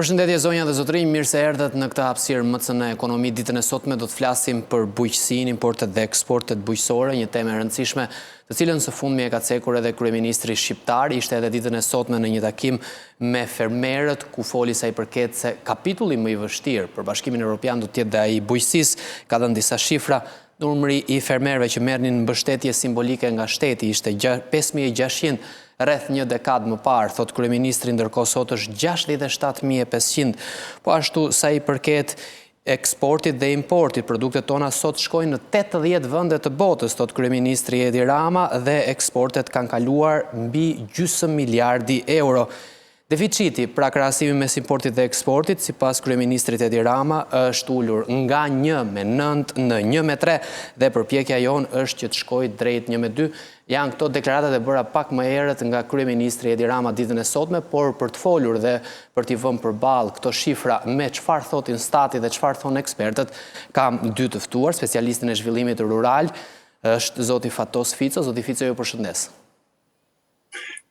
Përshëndetje zonja dhe zotrinj, mirë se erdhët në këtë hapësirë MCN Ekonomi. Ditën e sotme do të flasim për bujqësinë, importet dhe eksportet bujqësore, një temë e rëndësishme, të cilën së fundmi e ka cekur edhe kryeministri shqiptar. Ishte edhe ditën e sotme në një takim me fermerët, ku foli sa i përket se kapitulli më i vështirë për Bashkimin Evropian do të jetë dhe ai bujqësisë. Ka dhënë disa shifra. Numri i fermerëve që merrnin mbështetje simbolike nga shteti ishte 5600 rreth një dekadë më parë, thot kryeministri, ndërkohë sot është 67500. Po ashtu sa i përket eksportit dhe importit, produktet tona sot shkojnë në 80 vende të botës, thot kryeministri Edi Rama, dhe eksportet kanë kaluar mbi gjysmë miliardi euro. Deficiti, pra krahasimi mes importit dhe eksportit, sipas kryeministrit Edi Rama, është ulur nga 1:9 në 1:3 dhe përpjekja jon është që të shkojë drejt 1:2. Janë këto deklaratat e bëra pak më herët nga kryeministri Edi Rama ditën e sotme, por për të folur dhe për t'i vënë përballë këto shifra me çfarë thotin stati dhe çfarë thonë ekspertët, kam dy të ftuar, specialistin e zhvillimit rural, është zoti Fatos Fico. Zoti Fico, ju përshëndes.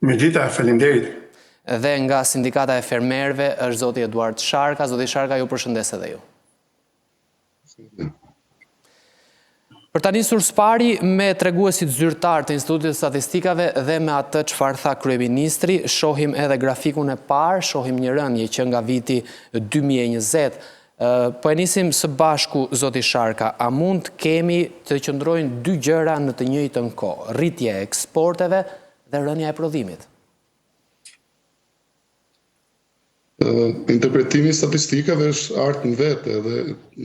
Mirëdita, faleminderit. Dhe nga sindikata e fermerëve është zoti Eduard Sharka. Zoti Sharka, ju përshëndes edhe ju. Për ta nisur spari me treguesit zyrtar të Institutit të Statistikave dhe me atë çfarë tha kryeministri, shohim edhe grafikun e parë, shohim një rënje që nga viti 2020. Po e nisim së bashku, zoti Sharka, a mund kemi të qëndrojnë dy gjëra në të njëjtën kohë, rritje e eksporteve dhe rënja e prodhimit? Interpretimi i statistikave është art në vete dhe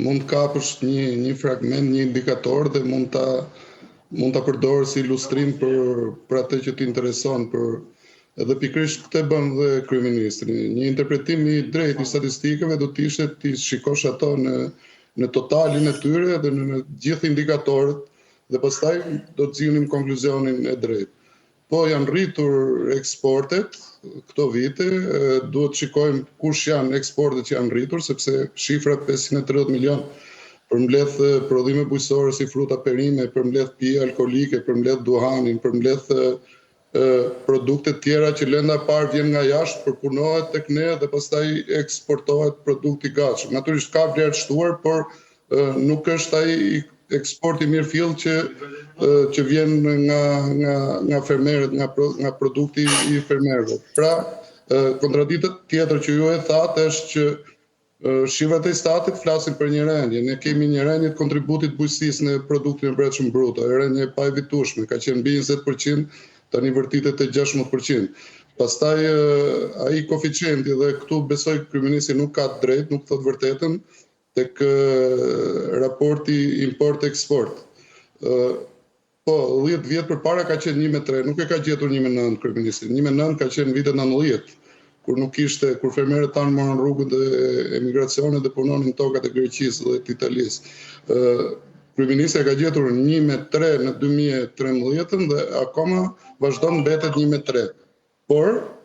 mund të kapësh një fragment, një indikator dhe mund ta përdorë si ilustrim për atë që t'intereson, edhe pikërisht këtë bën dhe kryeministri. Një interpretim i drejtë i statistikave do të ishte ti shikosh ato në totalin e tyre dhe në gjithë indikatorët dhe pastaj do të zgjidhnim konkluzionin e drejtë. Po janë rritur eksportet këto vite, duhet shikojmë kush janë eksportet që janë rritur, sepse shifra 530 milion përmbledh prodhime bujqësore si fruta perime, përmbledh pije alkolike, përmbledh duhanin, përmbledh produkte tjera që lënda parë vjen nga jashtë, përpunohet tek ne dhe pastaj eksportohet produkt i gatshëm. Natyrisht ka vlerë të shtuar, por nuk është ai eksporti mirëfill që vjen nga fermerët, nga produkti i fermerëve. Pra, kontradikta tjetër që ju e thatë është që shifrat e statit flasin për një rënje. Ne kemi një rënje të kontributit bujqësisë në produktin e brendshëm brut, rënje pa evitueshme, ka qenë mbi 20%, tani vërtitet te 16%. Pastaj ai koeficienti, dhe këtu besoj kryeministri nuk ka drejt, nuk thot vërtetën, tek raporti import-eksport. Po, 10 vjet përpara ka qenë 1:3, nuk e ka gjetur 1:9 kryeministri. 1:9 ka qenë vitet 90, kur fermerët tanë morën rrugën e emigracionit dhe punonin tokat e Greqisë dhe të Italisë. Kryeministri ka gjetur 1:3 në 2013 dhe akoma vazhdon mbetet 1:3. Por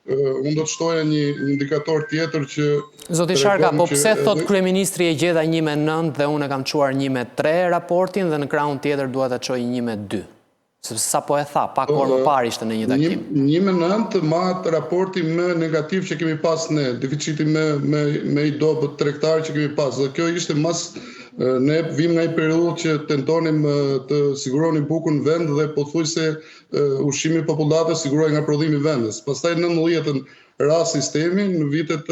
unë do të shtoja një indikator tjetër që... Zoti Sharka, po pse thot kryeministri e gjeda 1:9 dhe unë e kam quar 1:3 raportin dhe në krahun tjetër dua ta çoj 1:2? Sepse sa po e tha, pak orë më parë ishte në një takim. 1:9 mahet raporti më negativ që kemi pas ne, deficiti më i dobët tregtar që kemi pas. Dhe kjo ishte ne vim nga një periudhë që tentonim të siguronim bukën në vend dhe pothuajse ushqimi i popullatës sigurohej nga prodhimi i vendit. Pastaj në 90-ën ra sistemi, në vitet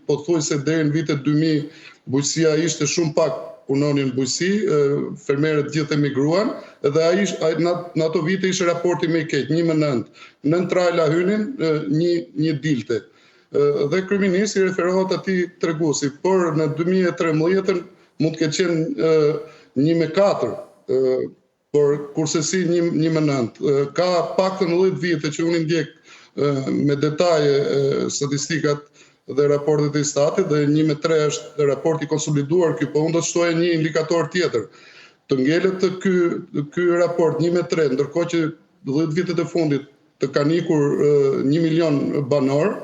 pothuajse deri në vitet 2000 bujqësia ishte shumë pak punonin bujqësi, fermerët gjithë emigruan dhe në ato vite ishte raporti më i keq, 1:9. 9 trajla hynin, një dilte. Dhe kryeministri referohet atij treguesi, por në 2013 mund të ketë qenë 1:4, por kurse si 1:9. Ka paktën 10 vite që unë ndjek me detaje statistikat dhe raportet e statit dhe 1:3 është raporti konsoliduar ky, po unë do të shtoja një indikator tjetër. Të ngelet ky raport 1:3, ndërkohë që 10 vitet e fundit të kanë ikur 1 milion banor,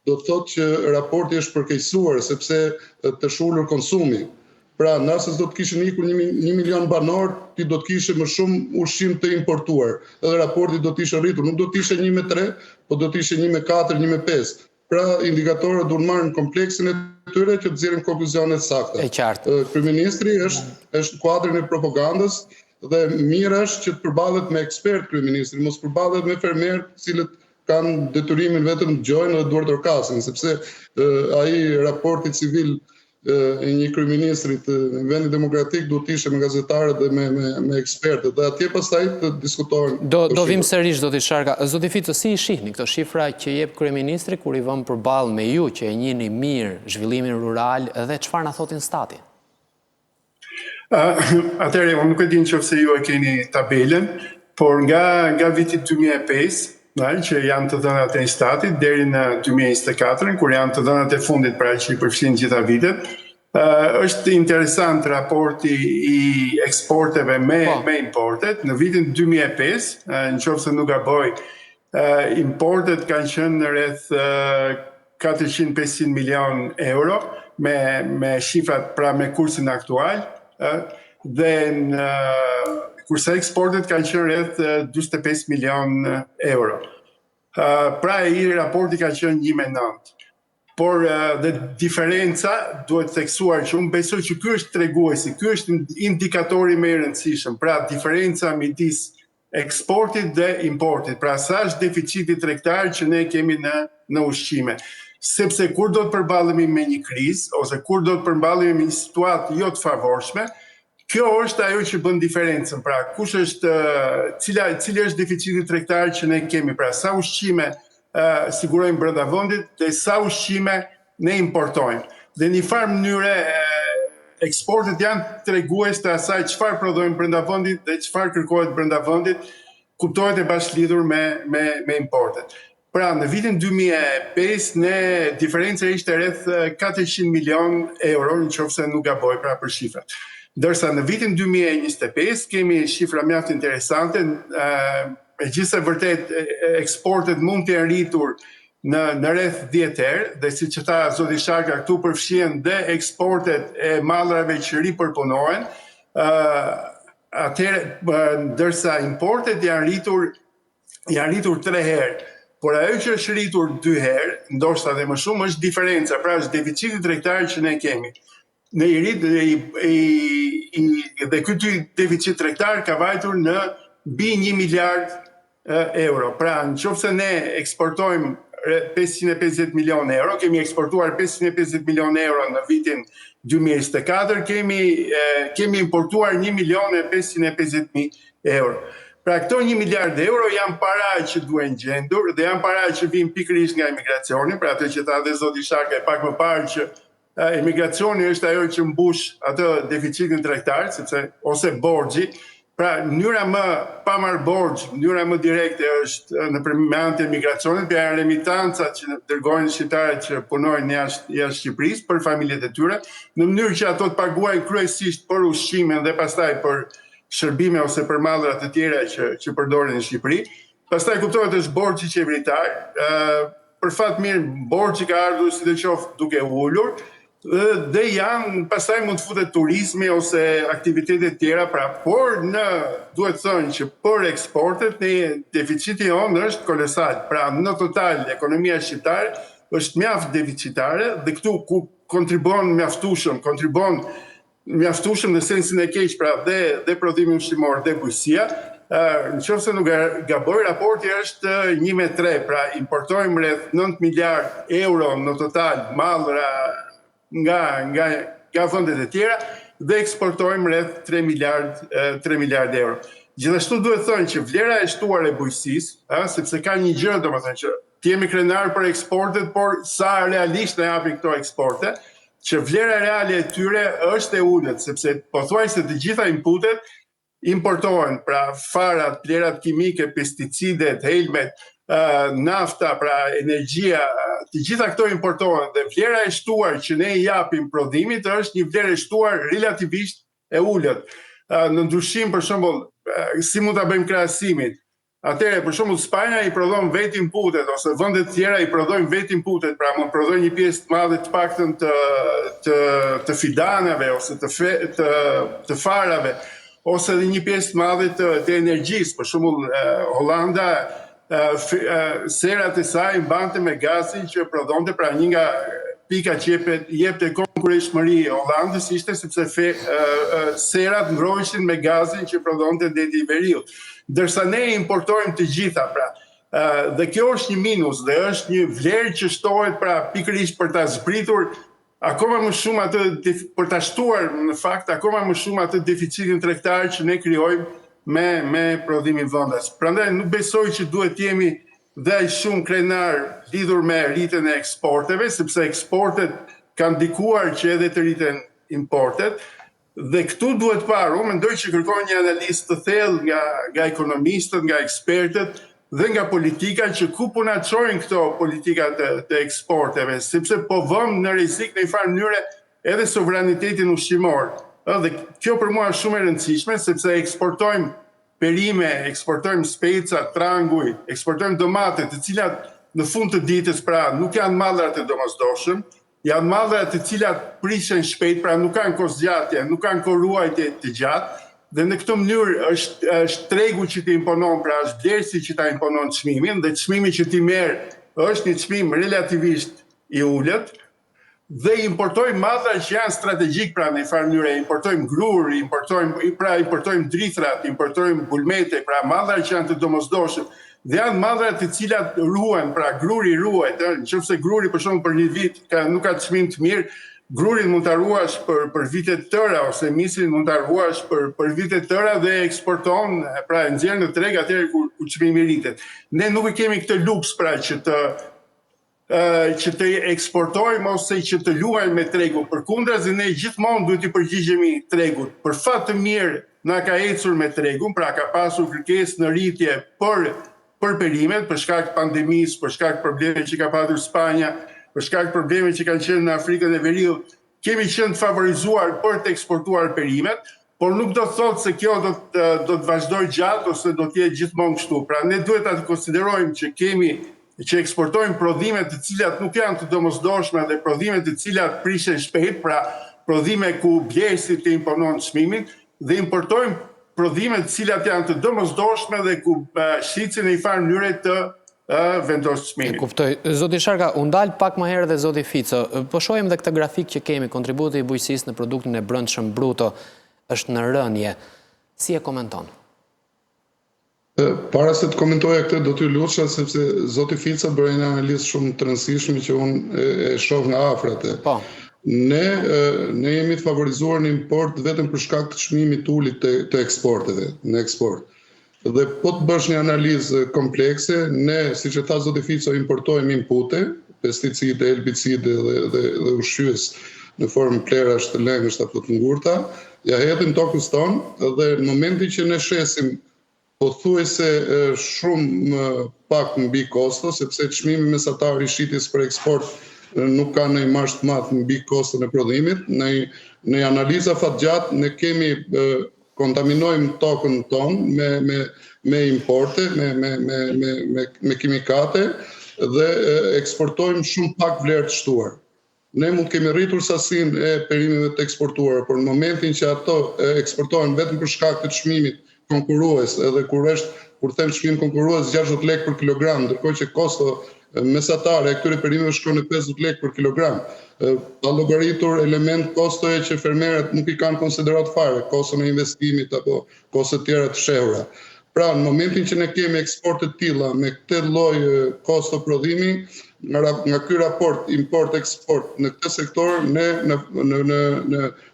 do të thotë që raporti është përkeqësuar sepse të shulur konsumi. Pra, nëse do të kishin ikur 1 milion banor, ti do të kishe më shumë ushqim të importuar. Edhe raporti do të ishte rritur, nuk do të ishte 1:3, po do të ishte 1:4, 1:5. pra indikatorët duhet marrë në kompleksin e tyre që të nxjerrim konkluzione të sakta. E qartë. Kryeministri është në kuadrin e propagandës dhe mirë është që të përballet me ekspert kryeministri, mos përballet me fermerë të cilët kanë detyrimin vetëm të gjojnë dhe duart orkasin, sepse ai raporti civil e një kryeministrit në vendin demokratik duhet të ishte me gazetarët dhe me ekspertët dhe atje pastaj të diskutohen. Do vim sërish, zoti Sharka. Zoti Fico, si i shihni këto shifra që jep kryeministri kur i vëm përballë me ju që e njihni mirë zhvillimin rural dhe çfarë na thotin stati? Atëherë, unë nuk e di nëse ju e keni tabelën, por nga viti 2005, që janë të dhënat e statit, deri në 2024, kur janë të dhënat e fundit pra që i përfshin gjitha vitet, është interesant raporti i eksporteve me importet. Në vitin 2005, në qoftë se nuk gaboj, importet kanë qenë rreth 400-500 milion euro, me shifrat pra me kursin aktual, dhe kurse eksportet kanë qenë rreth 45 milion euro. Pra i raporti ka qenë 1:9. Por dhe diferenca duhet theksuar që unë besoj që ky është treguesi, ky është indikatori më i rëndësishëm. Pra diferenca midis eksportit dhe importit. Pra sa është deficiti tregtar që ne kemi në ushqime. Sepse kur do të përballemi me një krizë ose kur do të përballemi me një situatë jo të favorshme, kjo është ajo që bën diferencën. Pra, cili është deficiti tregtar që ne kemi? Pra, sa ushqime sigurojmë brenda vendit dhe sa ushqime ne importojmë. Dhe në një farë mënyre eksportet janë tregues të asaj çfarë prodhojmë brenda vendit dhe çfarë kërkohet brenda vendit, kuptohet e bashkëlidhur me importet. Pra, në vitin 2005, diferenca ishte rreth 400 milion euro, nëse nuk gaboj pra për shifrat. Ndërsa në vitin 2025 kemi shifra mjaft interesante, megjithëse vërtet eksportet mund të jenë rritur në rreth 10 herë, dhe siç tha zoti Sharka, këtu përfshihen dhe eksportet e mallrave që ripërpunohen, atëherë ndërsa importet janë rritur 3 herë. Por ajo që është rritur 2 herë, ndoshta dhe më shumë, është diferenca, pra është deficiti tregtar që ne kemi. Dhe ky deficit tregtar ka vajtur në mbi 1 miliard euro. Pra, nëse ne eksportojmë 550 milion euro, kemi eksportuar 550 milion euro në vitin 2024, kemi importuar 1.550.000 euro. Pra, këto 1 miliard euro janë para që duhen gjendur dhe janë para që vijnë pikërisht nga emigracioni, pra atë që tha dhe zoti Sharka pak më parë që emigracioni është ajo që mbush atë deficitin tregtar, ose borxhi. Pra, mënyra më pa marrë borxh, mënyra më direkte është në përmend të emigracionit, pra remitancat që dërgojnë shqiptarët që punojnë jashtë Shqipërisë për familjet e tyre, në mënyrë që ato të paguajnë kryesisht për ushqimin dhe pastaj për shërbime ose për mallra të tjera që përdoren në Shqipëri. Pastaj kuptohet është borxhi qeveritar. Për fat mirë, borxhi ka ardhur sidoqoftë duke ulur, dhe janë pastaj mund të futet turizmi ose aktivitetet tjera, pra, por duhet thënë që për eksportet deficiti jonë është kolosal. Pra, në total ekonomia shqiptare është mjaft deficitare dhe këtu ku kontribon mjaftueshëm në sensin e keq, pra dhe prodhimi ushqimor dhe bujqësia. Nëse nuk gaboj, raporti është 1:3, pra importojmë rreth 9 miliard euro në total mallra nga vendet e tjera dhe eksportojmë rreth 3 miliard euro. Gjithashtu duhet thënë që vlera e shtuar e bujqësisë, sepse ka një gjë, domethënë që jemi krenar për eksportet, por sa realisht ne japin këto eksporte, që vlera reale e tyre është e ulët, sepse pothuajse të gjitha inputet importohen, pra farat, vlerat kimike, pesticidet, helmet, nafta, pra energjia, të gjitha këto importohen dhe vlera e shtuar që ne i japim prodhimit është një vlerë e shtuar relativisht e ulët. Në ndryshim, për shembull, si mund ta bëjmë krahasimin? Atëherë, për shembull, Spanja i prodhon vetë inputet ose vendet tjera i prodhojnë vetë inputet, pra mund prodhojnë një pjesë të madhe të paktën të fidanave ose të farave, ose edhe një pjesë të madhe të energjisë. Për shembull, Holanda serat e saj mbante me gazin që prodhonte, pra një nga pika që jepte konkurrentshmëri Hollandës ishte sepse serat ngroheshin me gazin që prodhonte deti i Veriut. Ndërsa ne importojmë të gjitha, pra. Dhe kjo është një minus dhe është një vlerë që shtohet pra pikërisht për ta zbritur akoma më shumë atë, për ta shtuar në fakt akoma më shumë atë deficitin tregtar që ne krijojmë me prodhimin vendas. Prandaj nuk besoj që duhet jemi dhe aq shumë krenar lidhur me rritjen e eksporteve, sepse eksportet kanë ndikuar që edhe të rriten importet. Dhe këtu duhet parë, unë mendoj që kërkon një analizë të thellë nga ekonomistët, nga ekspertët dhe nga politika që ku po na çojnë këto politika të eksporteve, sepse po vëmë në rrezik në një farë mënyre edhe sovranitetin ushqimor. Dhe kjo për mua është shumë e rëndësishme, sepse eksportojmë perime, eksportojmë speca, tranguj, eksportojmë domate, të cilat në fund të ditës pra nuk janë mallra të domosdoshëm, janë mallra të cilat prishen shpejt, pra nuk kanë kozgjatje, nuk kanë kohëruajtje të gjatë, dhe në këtë mënyrë është tregu që të imponon, pra është vlerësi që ta imponon çmimin, dhe çmimi që ti merr është një çmim relativisht i ulët, dhe importojmë mallra që janë strategjik, pra në një farë mënyrë, importojmë grur, importojmë drithrat, importojmë bulmete, pra mallra që janë të domosdoshëm, dhe janë mallra të cilat ruhen, pra gruri ruhet, nëse gruri për shembull për një vit nuk ka çmim të mirë, grurin mund ta ruash për vite të tëra ose misin mund ta ruash për vite të tëra dhe eksporton, pra e nxjerr në treg atëherë kur çmimi rritet. Ne nuk e kemi këtë luks pra që të eksportojmë ose që të luajmë me tregun. Përkundrazi ne gjithmonë duhet të përgjigjemi tregut. Për fat të mirë na ka ecur me tregun, pra ka pasur kërkesë në rritje për perimet, për shkak të pandemisë, për shkak të problemeve që ka pasur Spanja, për shkak të problemeve që kanë qenë në Afrikën e Veriut, kemi qenë të favorizuar për të eksportuar perimet, por nuk do të thotë se kjo do të vazhdojë gjatë ose do të jetë gjithmonë kështu. Pra ne duhet ta konsiderojmë që eksportojmë prodhime të cilat nuk janë të domosdoshme dhe prodhime të cilat prishen shpejt, pra prodhime ku blerësi të imponon çmimin, dhe importojmë prodhime të cilat janë të domosdoshme dhe ku shitsin në një farë mënyre të vendos çmimin. Kuptoj. Zoti Sharka, u ndal pak më herë dhe zoti Fico. Po shohim dhe këtë grafik që kemi, kontributi i bujqësisë në produktin e brendshëm bruto është në rënje. Si e komenton? Para se të komentoja këtë, do t'ju lutsha sepse zoti Fico bëri një analizë shumë të rëndësishme që unë e shoh nga afër. Po. Ne jemi të favorizuar në import vetëm për shkak të çmimit të ulit të eksporteve, në eksport. Dhe po të bësh një analizë komplekse, ne, siç e tha zoti Fico, importojmë inpute, pesticide, herbicide dhe ushqyes në formë plerash të lëngështa apo të ngurta, ja hedhim tokës tonë dhe në momentin që ne shesim pothuajse shumë pak mbi kosto, sepse çmimi mesatar i shitjes për eksport nuk ka në marrë të madh mbi kostën e prodhimit. Në analiza fatgjatë ne kontaminojmë tokën tonë me importe, me kimikate dhe eksportojmë shumë pak vlerë të shtuar. Ne mund kemi rritur sasinë e perimeve të eksportuara, por në momentin që ato eksportohen vetëm për shkak të çmimit konkurrues, edhe kur them çmim konkurrues 60 lekë për kilogram, ndërkohë që kosto mesatare e këtyre perimeve shkon në 50 lekë për kilogram. Pa llogaritur element kostoje që fermerët nuk i kanë konsiderat fare, kostën e investimit apo kostet tjera të shehura. Pra, në momentin që ne kemi eksporte të tilla me këtë lloj kosto prodhimi, nga ky raport import-eksport në këtë sektor, ne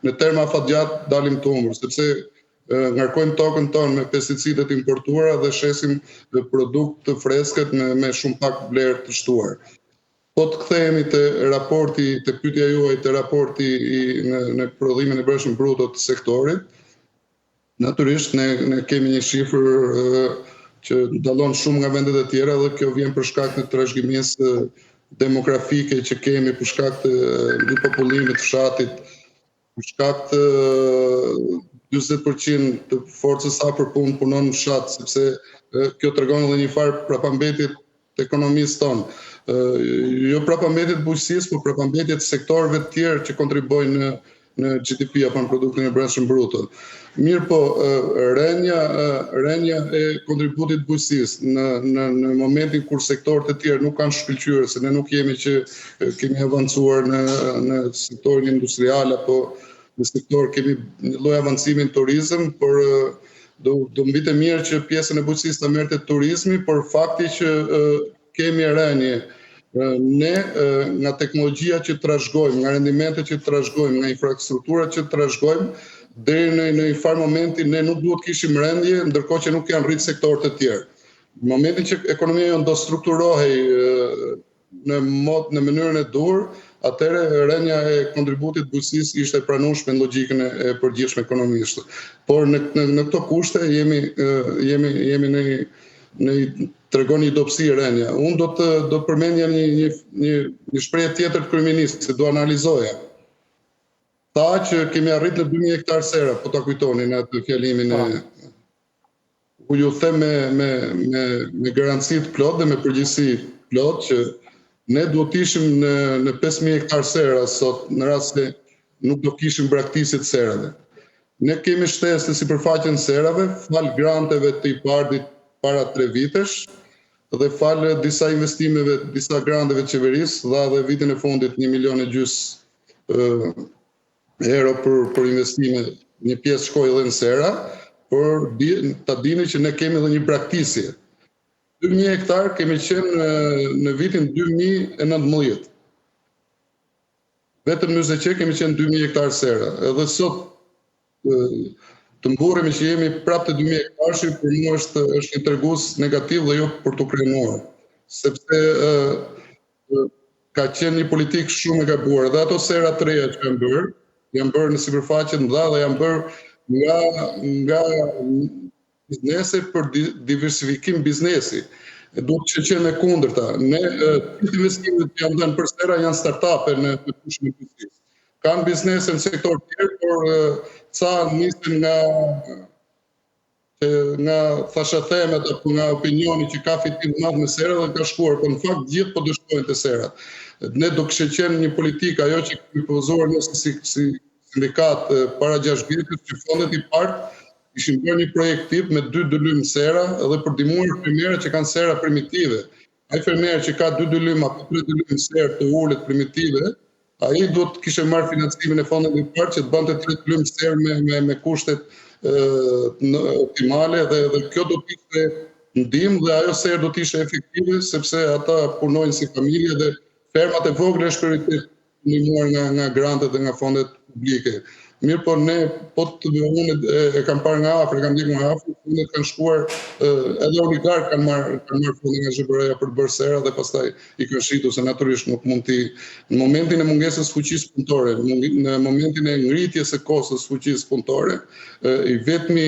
në terma fatgjat dalim të humbur, sepse ngarkojmë tokën tonë me pesticidet importuara dhe shesim produkt të freskët me shumë pak vlerë të shtuar. Po të kthehemi te raporti, te pyetja juaj, te raporti në prodhimin e brendshëm bruto të sektorit, natyrisht ne kemi një shifër që dallon shumë nga vendet e tjera dhe kjo vjen për shkak të trashëgimisë demografike që kemi, për shkak të ripopullimit të fshatit, për shkak të 40% të forcës afër punë punon në fshat, sepse kjo tregon edhe një farë prapambetje të ekonomisë tonë. Jo prapambetje të bujqësisë, por prapambetje të sektorëve të tjerë që kontribuojnë në GDP apo në produktin e brendshëm bruto. Mirë po, rënja e kontributit bujqësisë në momentin kur sektorët e tjerë nuk kanë shkëlqyer, se ne nuk jemi që kemi avancuar në sektorin industrial apo në sektor kemi një lloj avancimi në turizëm, por do më vite mirë që pjesën e bujqësisë ta merrte turizmi, por fakti që kemi rënje ne nga teknologjia që trashëgojmë, nga rendimentet që trashëgojmë, nga infrastrukturat që trashëgojmë, deri në një farë momenti ne nuk duhet kishim rëndje, ndërkohë që nuk janë rritë sektorët e tjerë. Në momentin që ekonomia jonë do strukturohej në mënyrën e dur, atëherë rënja e kontributit bujqësisë ishte e pranueshme në logjikën e përgjithshme ekonomisht. Por në këto kushte jemi në tregon një dobësi rënja. Unë do të përmendja një shprehje tjetër të kryeministit, se do analizoja. Tha që kemi arrit në 2000 hektar sera, po ta kujtoni në atë fjalimin ku ju them me garanci të plot dhe me përgjegjësi plot që ne duhet të ishim në 5000 hektar sera sot, në rast se nuk do kishim braktisje të serave. Ne kemi shtesë në sipërfaqen e serave, fal granteve të IPARD-it para 3 vitesh, dhe falë disa investimeve, disa granteve të qeverisë, dha dhe vitin e fundit 1,5 milion euro për investime, një pjesë shkoi edhe në sera, por ta dini që ne kemi edhe një braktisje. 2000 hektar kemi qenë në vitin 2019. Vetëm në Zeqe kemi qenë 2000 hektar sera. Edhe sot të mburremi që jemi prapë të 2000 hektarësh, për mua është një tregues negativ dhe jo për të krenuar. Sepse ka qenë një politikë shumë e gabuar. Dhe ato sera të reja që janë bërë në sipërfaqe të mëdha dhe janë bërë nga biznese për diversifikim biznesi. Duhet që qenë e kundërta. Ne investimet që janë dhënë për sera janë startupe në fushën e bujqësisë. Kanë biznese në sektor tjerë, por ca nisën nga thashathemet apo nga opinioni që ka fitim të madh me sera dhe ka shkuar, por në fakt gjithë po dëshmojnë të serat. Ne do kishte qenë një politikë ajo që kemi propozuar ne si sindikat para 6 vjetësh, që fondet IPARD ishin bërë një projekt tip me 2 dylym sera dhe për ndihmuar fermerët që kanë sera primitive. Ai fermer që ka 2 dylym apo 3 dylym serë të ulët primitive, ai duhet të kishte marrë financimin e fondeve IPARD që të bënte 3 dylym serë me kushtet optimale dhe kjo do të ishte ndihmë dhe ajo serë do të ishte efektive sepse ata punojnë si familje dhe fermat e vogla është prioritet ndihmuar nga grantet dhe nga fondet publike. Mirë, po ne, unë e kam parë nga afër, kam ndjekur nga afër, fundet kanë shkuar, edhe oligark kanë marrë fonde nga ZBR-ja për të bërë sera dhe pastaj i kanë shitur se natyrisht nuk mund në momentin e mungesës fuqisë punëtore, në momentin e ngritjes së kostos fuqisë punëtore, i vetmi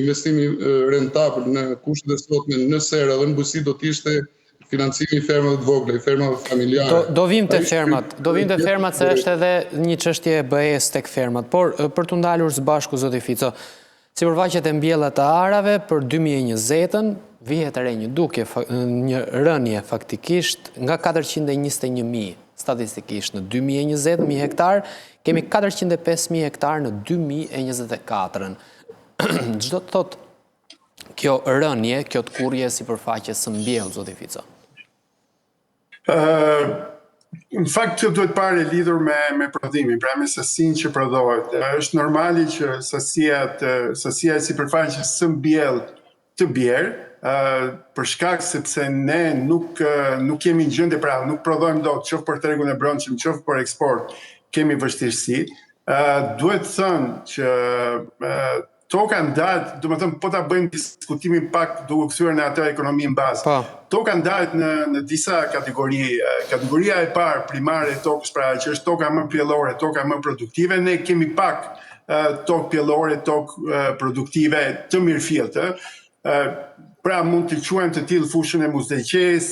investimi rentabël në kushtet e sotme në sera dhe në bujqësi do të ishte financimi i fermave të vogla, i fermave familjare. Do vim të fermat se është edhe një çështje e BE-s tek fermat, por për të ndalur së bashku zoti Fico, sipërfaqet e mbjellat të arave për 2020-ën vihet re një rënje faktikisht nga 421.000 statistikisht në 2020, 1000 hektar, kemi 405.000 hektar në 2024-ën. Çdo të thotë kjo rënje, kjo të kurje sipërfaqes së mbjellë, zoti Fico? Në fakt që duhet parë lidhur me prodhimin, pra me sasinë që prodhohet. Është normali që sasia e sipërfaqes së mbjellë të bjerë, për shkak sepse ne nuk kemi në gjendje, pra nuk prodhojmë dot, qoftë për tregun e brendshëm, qoftë për eksport, kemi vështirësi. Duhet thënë që toka ndahet, do të thënë po ta bëjmë diskutimin pak duke kthyer në atë ekonominë bazë. Toka ndahet në disa kategori. Kategoria e parë primare e tokës, pra që është toka më pjellore, toka më produktive, ne kemi pak tokë pjellore, tokë produktive të mirëfilltë. Pra mund të quajmë të tillë fushën e Muzdeqes,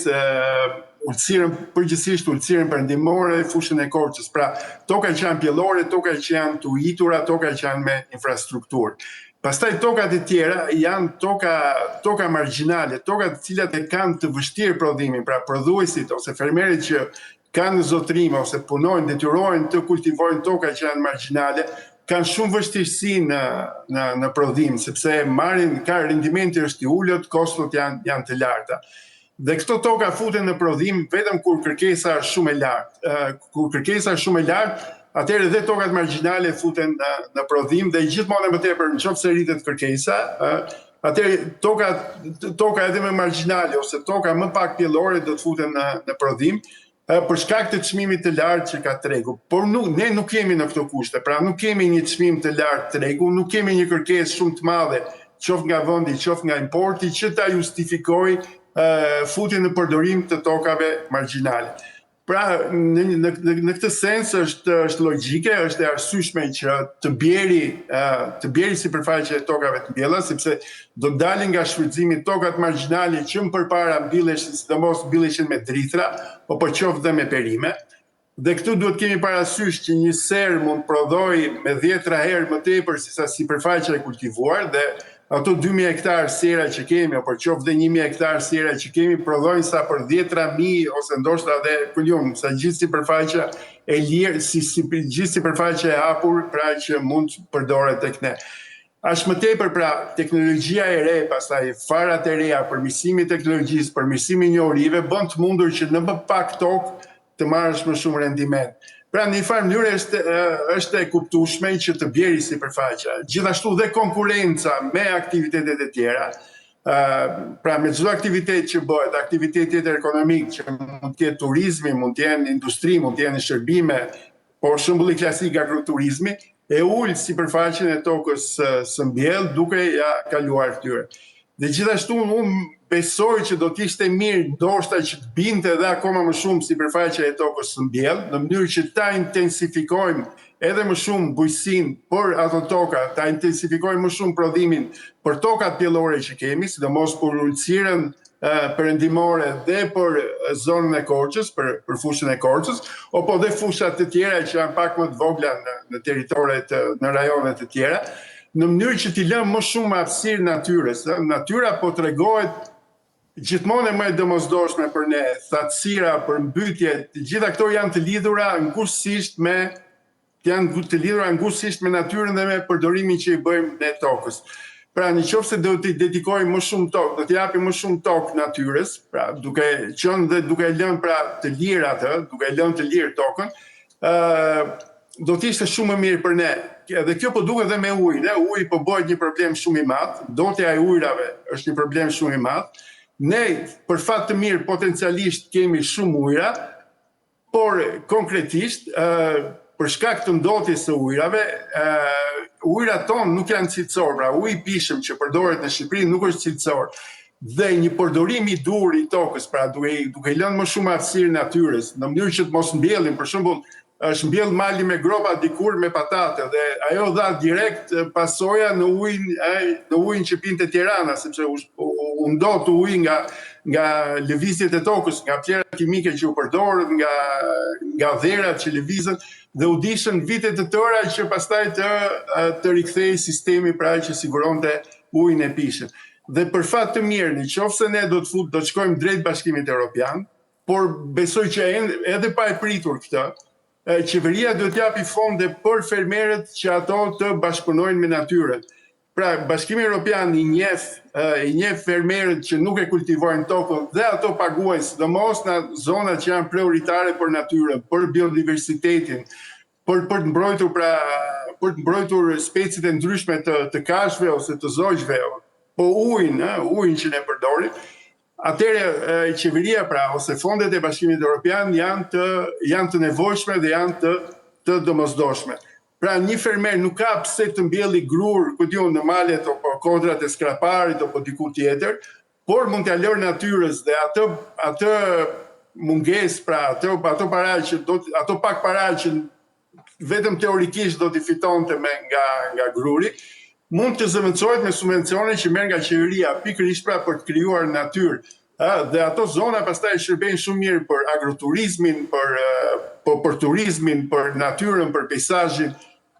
ulësirën përgjithsisht, ulësirën perëndimore, fushën e Korçës. Pra toka që janë pjellore, toka që janë të ujitura, toka që janë me infrastrukturë. Pastaj tokat e tjera janë toka marginale, tokat të cilat e kanë të vështirë prodhimin, pra prodhuesit ose fermerët që kanë zotrim ose punojnë, detyrohen të kultivojnë toka që janë marginale, kanë shumë vështirësi në prodhim, sepse ka rendimenti është i ulët, kostot janë të larta. Dhe këto toka futen në prodhim vetëm kur kërkesa është shumë e lartë. Kur kërkesa është shumë e lartë, atëherë dhe tokat marginale futen në prodhim dhe gjithmonë më tepër nëse rritet kërkesa, atëherë toka edhe më marginale ose toka më pak pjellore do të futen në prodhim për shkak të çmimit të lartë që ka tregu. Por ne nuk jemi në këto kushte, pra nuk kemi një çmim të lartë tregu, nuk kemi një kërkesë shumë të madhe, qoftë nga vendi, qoftë nga importi, që ta justifikojë futjen në përdorim të tokave marginale. Pra, në këtë sens është logjike, është e arsyeshme që të bjeri sipërfaqja e tokave të mbjella, sepse do të dalin nga shfrytëzimi tokat marginale që më përpara mbilleshin me drithra, apo qoftë dhe me perime. Dhe këtu duhet kemi parasysh që një ser mund prodhoj me 10 herë më tepër se sa sipërfaqja e kultivuar dhe ato 2000 hektar sera që kemi, apo qoftë dhe 1000 hektar sera që kemi, prodhojnë sa për 10.000 ose ndoshta edhe sa gjithë sipërfaqja e lirë, gjithë sipërfaqja e hapur, pra që mund të përdoret tek ne. Ashtë më tepër, pra, teknologjia e re, pastaj farat e reja, përmirësimi i teknologjisë, përmirësimi i njohurive, bën të mundur që në më pak tokë të marrësh më shumë rendiment. Pra, në një farë mënyrë është e kuptueshme që të bjeri sipërfaqja. Gjithashtu dhe konkurenca me aktivitetet e tjera. Pra, me çdo aktivitet që bëhet, aktivitet tjetër ekonomik, që mund të jetë turizmi, mund të jenë industri, mund të jenë shërbime, por shembulli klasik agroturizmi, e ul sipërfaqen e tokës së mbjellë duke ja kaluar këtyre. Dhe gjithashtu unë besoj që do t'ishte mirë ndoshta që të binte edhe akoma më shumë sipërfaqja e tokës së mbjellë, në mënyrë që ta intensifikojmë edhe më shumë bujqësinë për ato toka, ta intensifikojmë më shumë prodhimin për tokat pjellore që kemi, sidomos për ulësirën perëndimore dhe për zonën e Korçës, për fushën e Korçës, apo dhe fushat të tjera që janë pak më të vogla në territoret, në rajonet të tjera, në mënyrë që t'i lëmë më shumë hapësirë natyrës. Natyra po tregohet gjithmonë më e domosdoshme për ne, thatësira, për mbytje, të gjitha këto janë të lidhura ngushësisht me natyrën dhe me përdorimin që i bëjmë ne tokës. Pra, nëse do t'i dedikojmë më shumë tokë, do t'i japim më shumë tokë natyrës, pra duke qenë dhe duke lënë pra të lirë atë, duke lënë të lirë tokën, do t'ishte shumë më mirë për ne. Dhe kjo po duket edhe me ujin, uji po bëhet një problem shumë i madh, dotja e ujrave është një problem shumë i madh. Ne, për fat të mirë, potencialisht kemi shumë ujra, por konkretisht, për shkak të ndotjes së ujrave, ujrat tonë nuk janë cilësor, pra uji i pishëm që përdoret në Shqipëri nuk është cilësor. Dhe një përdorim i dur i tokës, pra duke lënë më shumë hapësirë natyrës, në mënyrë që të mos mbjellin, për shembull, është mbjell mali me gropa dikur me patate dhe ajo dha direkt pasoja në ujin që pinte Tirana, sepse u ndot uji nga lëvizjet e tokës, nga vlerat kimike që u përdorën, nga dherat që lëvizën dhe u dishën vite të tëra që pastaj të rikthej sistemi pra që siguronte ujin e pishëm. Dhe për fat të mirë, nëse ne do të shkojmë drejt Bashkimit Evropian, por besoj që edhe pa e pritur këtë, qeveria duhet t'japi fonde për fermerët që ato të bashkëpunojnë me natyrën. Pra, Bashkimi Evropian i njeh fermerët që nuk e kultivojnë tokën dhe ato paguajnë, sidomos në zonat që janë prioritare për natyrën, për biodiversitetin, për të mbrojtur specit e ndryshme të kafshëve ose të zogjve, po ujin që ne përdorim. Atëherë qeveria ose fondet e Bashkimit Evropian janë të nevojshme dhe janë të domosdoshme. Pra një fermer nuk ka pse të mbjelli grur në malet apo kodrat e skraparit apo diku tjetër, por mund t'ia lërë natyrës dhe atë mungesë, pra ato pak para që vetëm teorikisht do t'i fitonte nga gruri, mund të zëvendësohet me subvencione që merr nga qeveria pikërisht pra për të krijuar natyrë. Dhe ato zona pastaj shërbejnë shumë mirë për agroturizmin, për turizmin, për natyrën, për peizazhin,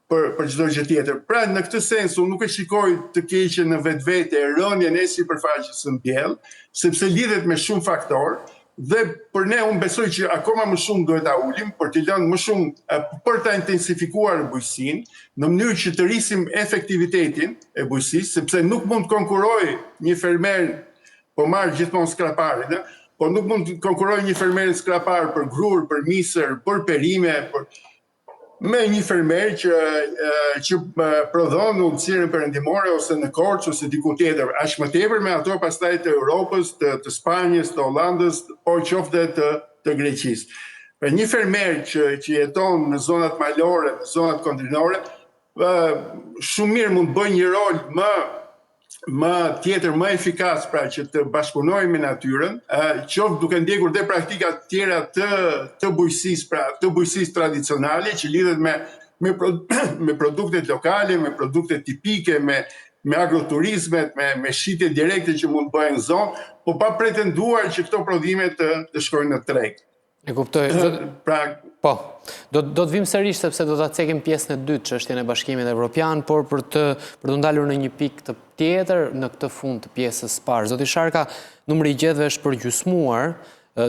për çdo gjë tjetër. Pra në këtë sens unë nuk e shikoj të keqen në vetvete rënien e sipërfaqes së mbjellë, sepse lidhet me shumë faktorë Dhe për ne unë besoj që akoma më shumë duhet ta ulim për të lënë më shumë për ta intensifikuar bujqësinë në mënyrë që të rrisim efektivitetin e bujqësisë, sepse nuk mund të konkurrojë një fermer po marr gjithmonë skraparin, po nuk mund të konkurrojë një fermer skrapar për grur, për misër, për perime, me një fermer që prodhon në ulësirën perëndimore ose në Korçë ose diku tjetër, aq më tepër me ato pastaj të Europës, të Spanjës, të Hollandës, po qoftë të Greqisë. Për një fermer që jeton në zonat malore, në zonat kontinore, shumë mirë mund të bëjë një rol më efikas, pra që të bashkëpunojmë me natyrën, qoftë duke ndjekur dhe praktikat tjera të bujqësisë, pra të bujqësisë tradicionale që lidhet me produktet lokale, me produktet tipike, me agroturizmet, me shitje direkte që mund të bëhen në zonë, po pa pretenduar që këto prodhime të shkojnë në treg. E kuptoj. Po, do të vim sërish sepse do ta cekim pjesën e dytë çështjen e Bashkimit Evropian, por për të ndalur në një pikë të tjetër në këtë fund të pjesës së parë. Zoti Sharka, numri i gjetëve është përgjysmuar,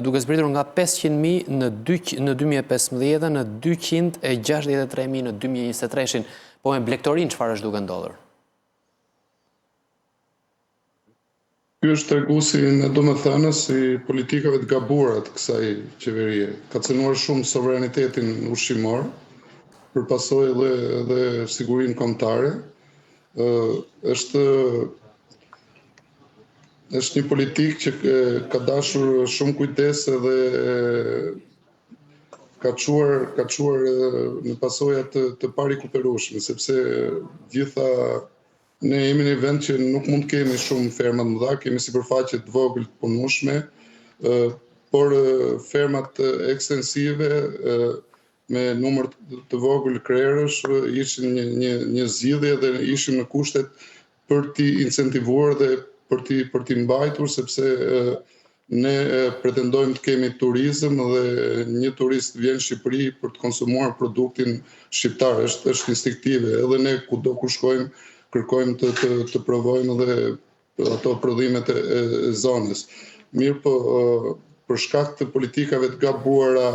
duke zbritur nga 500.000 në 2015 në 263.000 në 2023. Po me blegtorin çfarë është duke ndodhur? Ky është treguesi në domethënës i politikave të gabuara të kësaj qeverie. Ka cënuar shumë sovranitetin ushqimor, për pasojë edhe sigurinë kombëtare. Është një politikë që ka dashur shumë kujdes edhe ka çuar në pasoja të parikuperueshme, sepse gjitha ne jemi në vend që nuk mund të kemi shumë ferma të mëdha, kemi sipërfaqe të vogël të punueshme, por fermat ekstensive me numër të vogël krerësh ishin një zgjidhje dhe ishim në kushtet për t'i incentivuar dhe për t'i mbajtur, sepse ne pretendojmë të kemi turizëm dhe një turist vjen në Shqipëri për të konsumuar produktin shqiptar, është instiktive, edhe ne kudo ku shkojmë kërkojmë të provojmë edhe ato prodhimet e zonës. Mirë po, për shkak të politikave të gabuara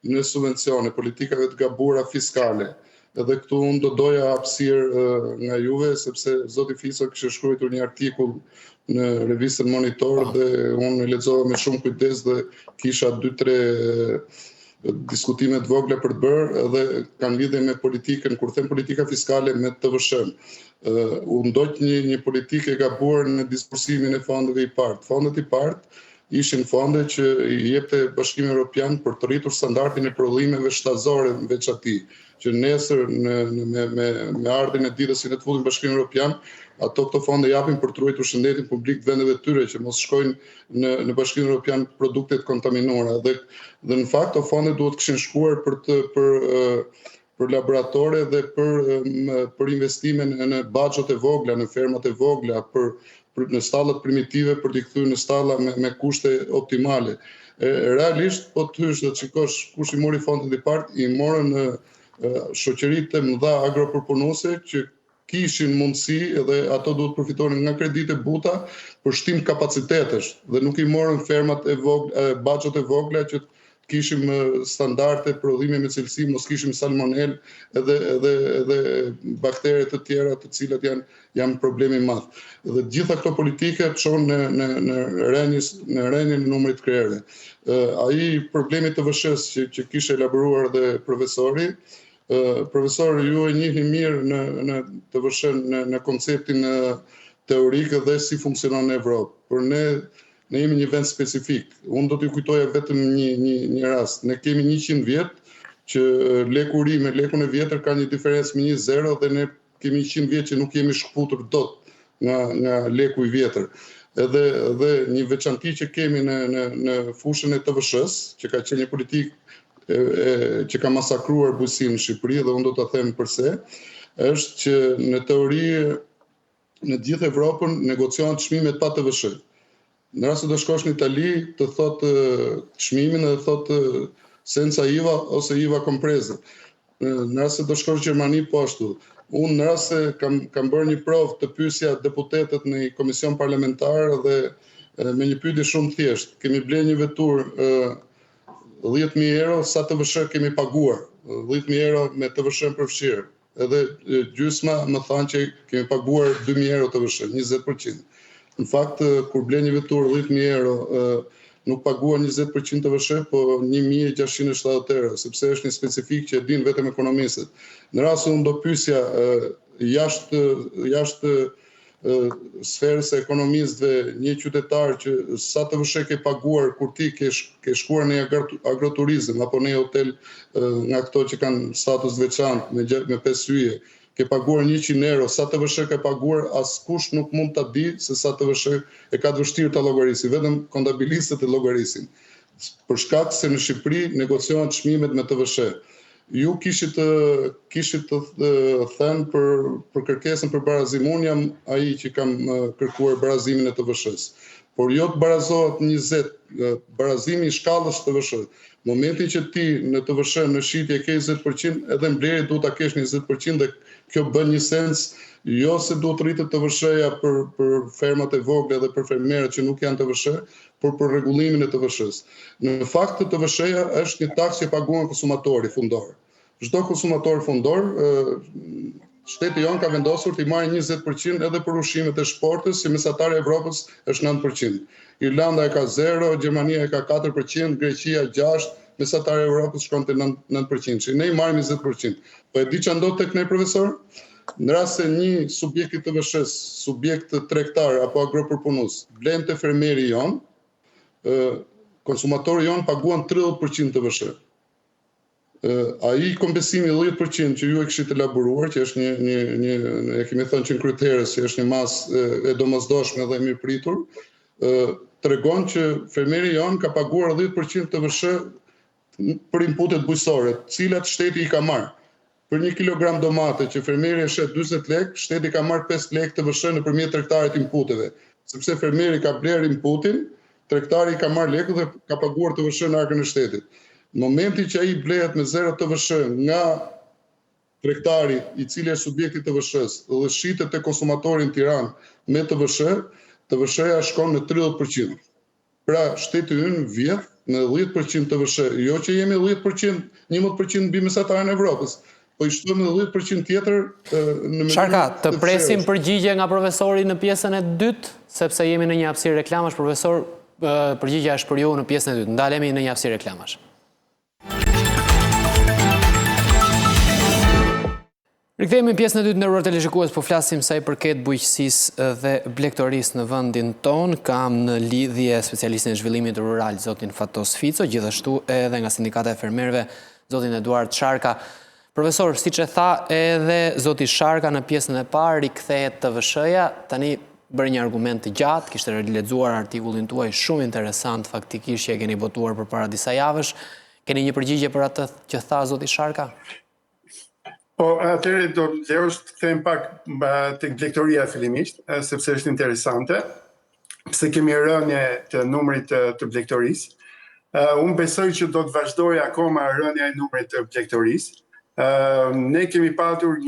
në subvencione, politikave të gabuara fiskale, edhe këtu unë do doja hapësirë nga juve, sepse zoti Fiso kishte shkruar një artikull në revistën Monitor dhe unë e lexova me shumë kujdes dhe kisha 2-3 diskutime të vogla për të bërë dhe kanë lidhje me politikën, kur them politika fiskale me TVSH-n. U ndoq një politikë e gabuar në disbursimin e fondeve i partë. Fondet i partë ishin fonde që i jepte Bashkimi Evropian për të rritur standardin e prodhimeve shtazore veç atij, që nesër me ardhin e ditës si ne të futim Bashkimin Evropian, këto fonde japin për të ruajtur shëndetin publik të vendeve tyre që mos shkojnë në Bashkimin Evropian produktet kontaminuara. Dhe në fakt ato fonde duhet kishin shkuar për laboratore dhe për investime në baxhet e vogla, në fermat e vogla, në stallat primitive për t'i kthyer në stalla me kushte optimale. Realisht, po të hysh dhe të shikosh kush i mori fondet i partë, i morën shoqëritë e mëdha agropërpunuese që kishin mundësi edhe ato duhet përfitonin nga kredite buta për shtim kapacitetesh dhe nuk i morën fermat e vogla, baxhet e vogla që kishim standarde prodhime me cilësi, mos kishim salmonel edhe baktere të tjera të cilat janë problemi i madh. Dhe gjitha këto politike çon në rënien e numrit të krerëve. Ai problemi të TVSH-s që kishte elaboruar dhe profesori, ju e njihni mirë në TVSH në konceptin teorik dhe si funksionon në Evropë. Por ne jemi një vend specifik. Unë do t'ju kujtoja vetëm një rast. Ne kemi 100 vjet që leku ri me lekun e vjetër ka një diferencë me 0 dhe ne kemi 100 vjet që nuk jemi shkputur dot nga leku i vjetër. Edhe një veçanti që kemi në fushën e TVSH-s, që ka qenë një politikë që ka masakruar bujqësinë në Shqipëri dhe unë do ta them pse, është që në teori në gjithë Evropën negociohen çmimet pa TVSH. Në rast se do shkosh në Itali, të thotë çmimin dhe thotë senza IVA ose IVA compresa. Në rast se do shkosh në Gjermani, po ashtu. Unë në rast se kam bërë një provë të pyesja deputetët në komision parlamentar dhe me një pyetje shumë thjesht. Kemi bler një vetur 10.000 euro, sa TVSH kemi paguar? 10.000 euro me TVSH përfshirë. Edhe gjysma më thanë që kemi paguar 2.000 euro TVSH, 20%. Në fakt, kur bler një vetur 10.000 euro, nuk paguar 20% TVSH, po 1.670 euro, sepse është një specifik që e din vetëm ekonomistët. Në rast se unë do pyesja jashtë sferës e ekonomistëve një qytetar që sa TVSH ke paguar kur ti ke shkuar në agroturizëm apo në hotel nga këto që kanë status veçantë me 5 yje, ke paguar 100 euro, sa TVSH ke paguar, askush nuk mund ta di se sa TVSH e ka të vështirë ta llogarisë, vetëm kontabilistët e llogarisin. Për shkak se në Shqipëri negociohen çmimet me TVSH. Ju kishit të thënë për kërkesën për barazim. Unë jam ai që kam kërkuar barazimin e TVSH-s. Por jo të barazohet 20, barazimi i shkallës TVSH. Momentin që ti në TVSH në shitje ke 20%, edhe mbledhje duhet ta kesh 20% dhe kjo bën një sens, jo se duhet rritet TVSH-ja për fermat e vogla dhe për fermerët që nuk janë TVSH, por për rregullimin e TVSH-s. Në fakt TVSH-ja është një taksë që paguan konsumatori fundor. Çdo konsumator fundor, shteti jon ka vendosur të marrë 20% edhe për ushqimet e shportës, që mesatare e Evropës është 9%. Irlanda e ka 0, Gjermania e ka 4%, Greqia 6%, mesatare e Evropës shkon te 9%. Që ne i marrim 20%. Po e di ç'a ndodh tek ne, profesor? Në rast se një subjekt i TVSH-s, subjekt tregtar apo agropërpunues, blen te fermeri jon, konsumatori jon paguan 30% TVSH. Ai kompensimi 10% që ju e kishit elaboruar, që është e kemi thënë që në kryeterës, që është një masë e domosdoshme dhe e mirëpritur, tregon që fermeri jon ka paguar 10% TVSH për inputet bujqësore, cilat shteti i ka marrë. Për 1 kilogram domate që fermeri e shet 40 lekë, shteti ka marrë 5 lekë TVSH nëpërmjet tregtarit inputeve, sepse fermeri ka bler inputin, tregtari ka marrë lekë dhe ka paguar TVSH në arkën e shtetit. Në momentin që ai blehet me 0 TVSH nga tregtari i cili është subjekti i TVSH-s dhe shitet te konsumatori në Tiranë me TVSH, TVSH-ja shkon në 30%. Pra shteti ynë vjedh me 10% TVSH, jo që jemi 10%, 11% mbi mesataren e Evropës, po i shtojmë në 10% tjetër në Sharka, të presim përgjigje nga profesori në pjesën e dytë, sepse jemi në një hapësirë reklamash. Profesor, përgjigja është për ju në pjesën e dytë. Ndalemi në një hapësirë reklamash. Rikthehemi në pjesën e dytë, nderuar televizionistë, po flasim sa i përket bujqësisë dhe blegtorisë në vendin ton. Kam në lidhje specialistin e zhvillimit rural, zotin Fatos Fico, gjithashtu edhe nga Sindikata e Fermerëve, zotin Eduard Sharka. Profesor, siç e tha edhe zoti Sharka në pjesën e parë, rikthehet TVSH-ja, tani bërë një argument të gjatë, kishte lexuar artikullin tuaj shumë interesant, faktikisht që e keni botuar përpara disa javësh. Keni një përgjigje për atë që tha zoti Sharka? Po, atëherë do lejosh të kthejmë pak tek blegtoria fillimisht, sepse është interesante, pse kemi rënje të numrit të blegtorisë. Unë besoj që do të vazhdojë akoma rënja e numrit të blegtorisë. Ne kemi patur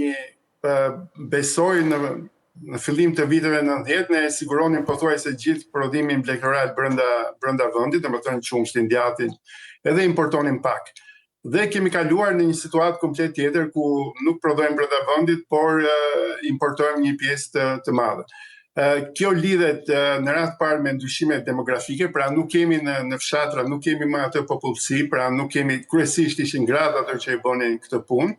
besoj në fillim të viteve 90, ne siguronim pothuajse gjithë prodhimin blegtoral brenda vendit, domethënë qumshtin, djathtin, edhe importonim pak. Dhe kemi kaluar në një situatë komplet tjetër ku nuk prodhojmë brenda vendit, por importojmë një pjesë të madhe. Kjo lidhet në radhë parë me ndryshimet demografike, pra nuk kemi në fshatra, nuk kemi më atë popullsi, pra nuk kemi, kryesisht ishin gratë ato që i bënin këtë punë,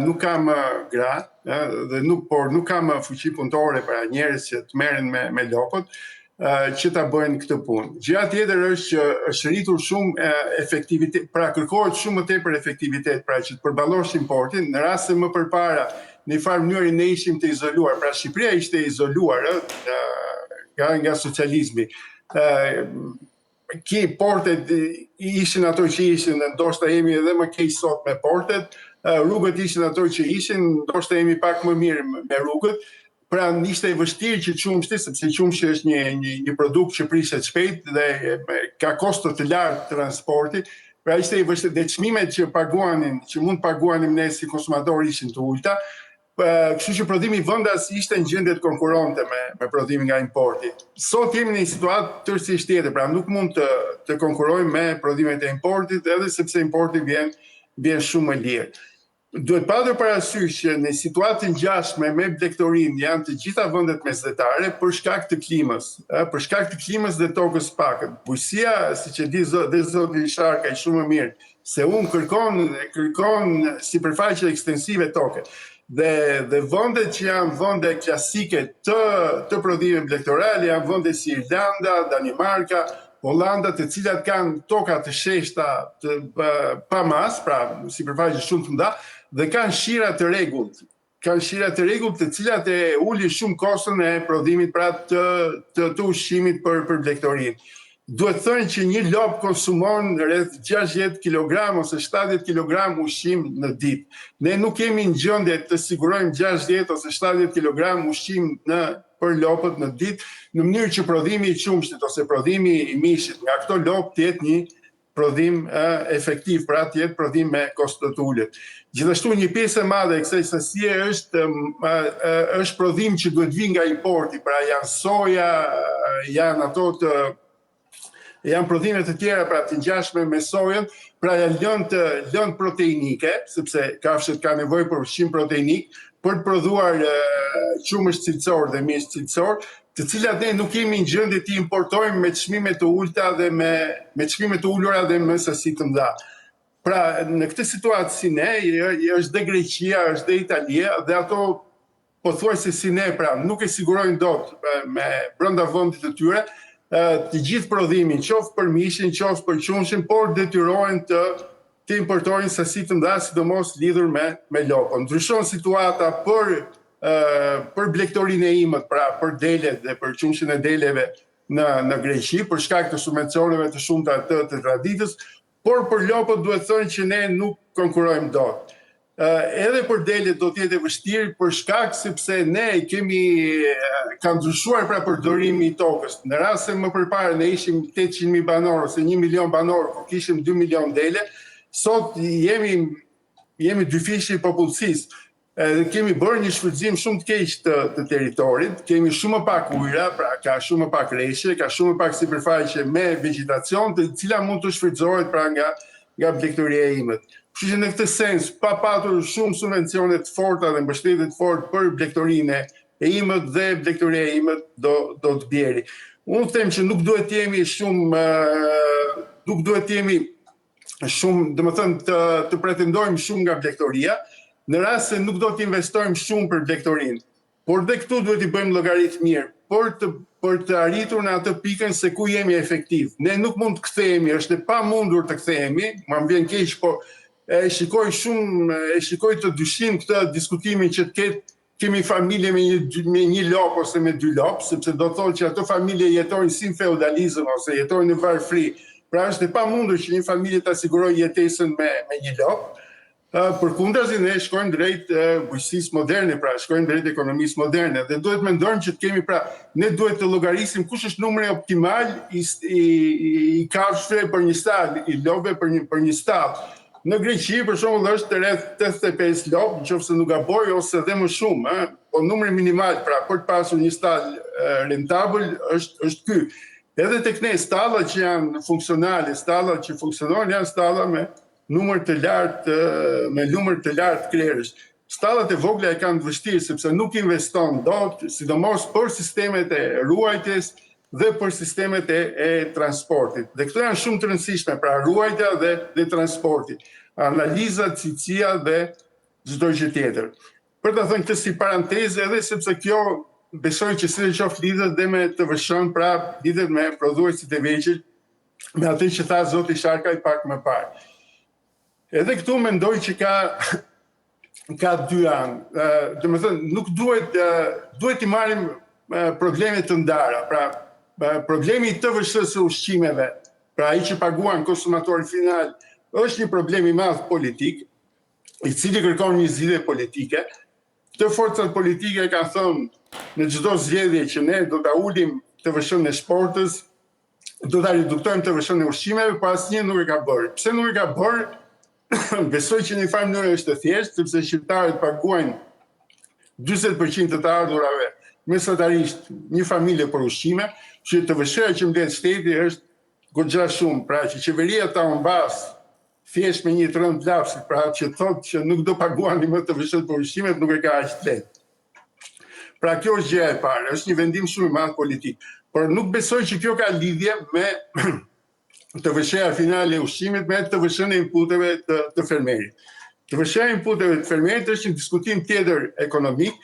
nuk kam gratë, dhe nuk kam fuqi punëtore pra njerëz që të merren me lopët, që ta bëjnë këtë punë. Gjëja tjetër është që është rritur shumë efektivitet, pra kërkohet shumë më tepër efektivitet, pra që të përballosh importin, në rast se më përpara në farë mënyrë ne ishim të izoluar, pra Shqipëria ishte izoluar nga socializmi. Portet ishin ato që ishin, ndoshta jemi edhe më keq sot me portet, rrugët ishin ato që ishin, ndoshta jemi pak më mirë me rrugët. Pra ishte e vështirë që qumshti, sepse qumshti është një produkt që prishet shpejt dhe ka kosto të lartë transporti, pra ishte e vështirë dhe çmimet që mund paguanim ne si konsumator ishin të ulta, kështu që prodhimi vendas ishte në gjendje të konkuronte me prodhimin nga importi. Sot jemi në një situatë tërësisht tjetër, pra nuk mund të konkurrojmë me prodhimet e importit, edhe sepse importi vjen shumë më lirë. Duhet patur parasysh që në situatën ngjashme me blegtorinë janë të gjitha vendet mesdhetare për shkak të klimës dhe tokës pakët. Bujqësia, siç e di zoti Sharka shumë më mirë, se unë kërkon sipërfaqe ekstensive toke. Dhe vendet që janë vende klasike të prodhimit blegtoral janë vende si Irlanda, Danimarka, Hollanda, të cilat kanë toka të sheshta pa mas, pra sipërfaqe shumë të mëdha, dhe kanë shira të rregullt. Të cilat e ulin shumë kostën e prodhimit pra të ushqimit për blegtorinë. Duhet thënë që një lop konsumon rreth 60 kg ose 70 kg ushqim në ditë. Ne nuk kemi në gjendje të sigurojmë 60 ose 70 kg ushqim për lopët në ditë, në mënyrë që prodhimi i qumshtit ose prodhimi i mishit nga këto lopë të jetë një prodhim efektiv, pra të jetë prodhim me kosto të ulët. Gjithashtu një pjesë e madhe e kësaj sasie është prodhim që duhet vi nga importi, pra janë soja, janë prodhime të tjera pra të ngjashme me sojën, pra janë lëndë proteinike, sepse kafshët ka nevojë për ushqim proteinik për të prodhuar qumësht cilësor dhe mish cilësor, të cilat ne nuk kemi në gjendje të importojmë me çmime të ulta dhe me çmime të ulura dhe me sasi të mëdha. Pra në këtë situatë si ne, është dhe Greqia, është dhe Italia, dhe ato pothuajse si ne, pra nuk e sigurojnë dot me brenda vendit të tyre të gjithë prodhimin, qoftë për mishin, qoftë për qumshin, por detyrohen të importojnë sasi të mëdha, sidomos lidhur me lopën. Ndryshon situata për blegtorinë e imët, pra për delet dhe për qumshin e deleve në Greqi, për shkak të subvencioneve të shumta të traditës, por për lopët duhet thënë që ne nuk konkurrojmë dot. Edhe për delet do të jetë vështirë për shkak sepse ne ka ndryshuar pra përdorimi i tokës. Në rast se më përpara ne ishim 800.000 banor ose 1 milion banor, kur kishim 2 milion dele, sot jemi dyfishi i popullsisë. Kemi bërë një shfrytëzim shumë të keq të territorit, kemi shumë më pak ujëra, pra ka shumë më pak reshje, ka shumë më pak sipërfaqe me vegjetacion, të cila mund të shfrytëzohet pra nga blegtoria e imët. Kështu që në këtë sens, pa patur shumë subvencione të forta dhe mbështetje të fortë për blegtorinë e imët dhe blegtoria e imët do të bjeri. Unë them që nuk duhet jemi shumë, domethënë të pretendojmë shumë nga blegtoria, në rast se nuk do të investojmë shumë për blegtorinë. Por dhe këtu duhet i bëjmë llogaritë mirë, për të arritur në atë pikën se ku jemi efektiv. Ne nuk mund të kthehemi, është e pamundur të kthehemi, më vjen keq, po e shikoj të dyshim këtë diskutimin që kemi familje me një lop ose me 2 lop, sepse do të thotë që ato familje jetojnë si në feudalizëm ose jetojnë në varfëri. Pra është e pamundur që një familje të sigurojë jetesën me një lop. Përkundazi ne shkojmë drejt bujqësisë moderne, pra shkojmë drejt ekonomisë moderne dhe duhet mendojmë që kemi ne duhet të llogarisim kush është numri optimal i kafshëve për një stall, i lopëve për një stall. Në Greqi për shembull është rreth 85 lopë, nëse nuk gaboj, ose edhe më shumë, po numri minimal pra për të pasur një stall rentabël është ky. Edhe tek ne stallat që janë funksionale, stallat që funksionojnë janë stalla me numër të lartë krerësh. Stallat e vogla e kanë vështirë sepse nuk investon dot, sidomos për sistemet e ruajtjes dhe për sistemet e transportit. Dhe këto janë shumë të rëndësishme, pra ruajtja dhe transporti, analiza, cilësia dhe çdo gjë tjetër. Për të thënë këtë si parantezë, edhe sepse kjo besoj që sidoqoftë lidhet dhe me TVSH-n, pra lidhet me prodhuesit e vegjël, me atë që tha zoti Sharkaj pak më parë. Edhe këtu mendoj që ka 2 anë. Domethënë nuk duhet i marrim problemet të ndara. Pra problemi i TVSH-s së ushqimeve, pra ai që paguan konsumatori final, është një problem i madh politik, i cili kërkon një zgjidhje politike. Të forcat politike kanë thënë në çdo zgjedhje që ne do ta ulim TVSH-n e sportës, do ta reduktojmë TVSH-n e ushqimeve, por asnjë nuk e ka bërë. Pse nuk e ka bërë? Besoj që në një farë mënyrë është të thjeshtë, sepse shqiptarët paguajnë 40% të ardhurave mesatarisht një familje për ushqime, që të vëshëra që mbledh shteti është goxha shumë, pra që qeveria ta humbas thjesht me një rënd lapsi, pra që thotë që nuk do paguani më të vëshët për ushqimet, nuk e ka aq të lehtë. Pra kjo është gjëja e parë, është një vendim shumë i madh politik, por nuk besoj që kjo ka lidhje me të vëshëra finale e ushqimit me të vëshën e inputeve të fermerit. Të vëshëra e inputeve të fermerit është një diskutim tjetër ekonomik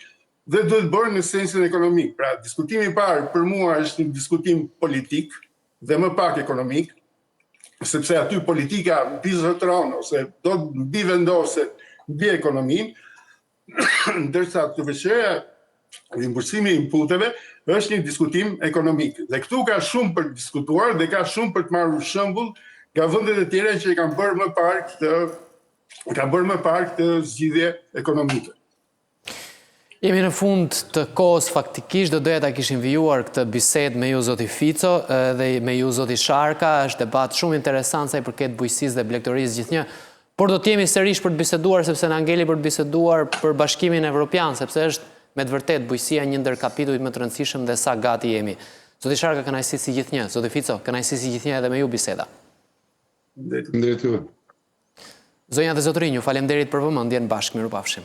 dhe duhet bërë në sensin ekonomik. Pra, diskutimi i parë për mua është një diskutim politik dhe më pak ekonomik, sepse aty politika bizotron ose do të mbi vendoset mbi ekonominë, ndërsa të vëshëra rimbursimi i inputeve është një diskutim ekonomik. Dhe këtu ka shumë për të diskutuar dhe ka shumë për të marrur shembull nga vendet e tjera që kanë bërë më parë këtë zgjidhje ekonomike. Jemi në fund të kohës faktikisht, do doja ta kishim vijuar këtë bisedë me ju zoti Fico dhe me ju zoti Sharka, është debat shumë interesant sa i përket bujqësisë dhe blegtorisë gjithnjë, por do të jemi sërish për të biseduar sepse na ngeli për të biseduar për Bashkimin Evropian, sepse është me të vërtet bujqësia një ndër kapitujt më të rëndësishëm dhe sa gati jemi. Zoti Sharka, kënaqësi si gjithnjë, zoti Fico, kënaqësi si gjithnjë edhe me ju biseda. Faleminderit juve. Zonja dhe zotërinj, ju faleminderit për vëmendjen, bashkë mirupafshim.